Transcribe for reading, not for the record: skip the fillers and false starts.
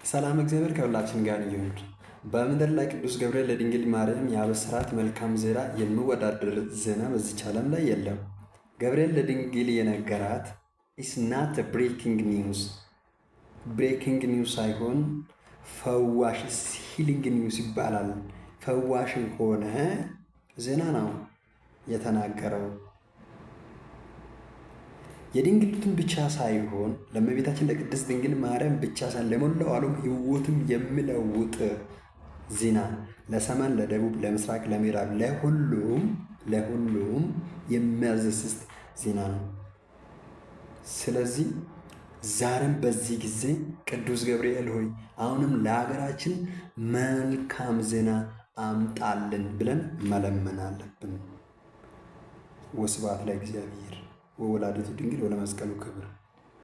ሰላም እግዚአብሔር ከሁላችን ጋር ይሁን። በምድር ላይ ቅዱስ ገብርኤል ለድንግል ማርያም ያበሰራት መልካም ዜና የሚወዳደር ዜና በዚች ዓለም ላይ የለም። ገብርኤል ለድንግል የነገራት ኢስ ናት ብሬኪንግ ኒውስ፣ ብሬኪንግ ኒውስ ሳይሆን ፈዋሽ ሂሊንግ ኒውስ ይባላል። ፈዋሽ የሆነ ዜና ነው የተናገረው። የድንግልቱን ብቻ ሳይሆን ለእመቤታችን ለቅድስት ድንግል ማርያም ብቻ ሳይሆን ለሞላው ዓለም ሕይወትም የሚለውጥ ዜና ለሰሜን፣ ለደቡብ፣ ለምስራቅ፣ ለምዕራብ ለሁሉም የሚያስደስት ዜና ነው። ስለዚህ ዛሬም በዚህ ጊዜ ቅዱስ ገብርኤል ሆይ አሁንም ለሀገራችን መልካም ዜና አምጣልን ብለን መለመን አለብን። ወስብሐት ለእግዚአብሔር ወወላዲቱ ድንግል ወለመስቀሉ ክብር።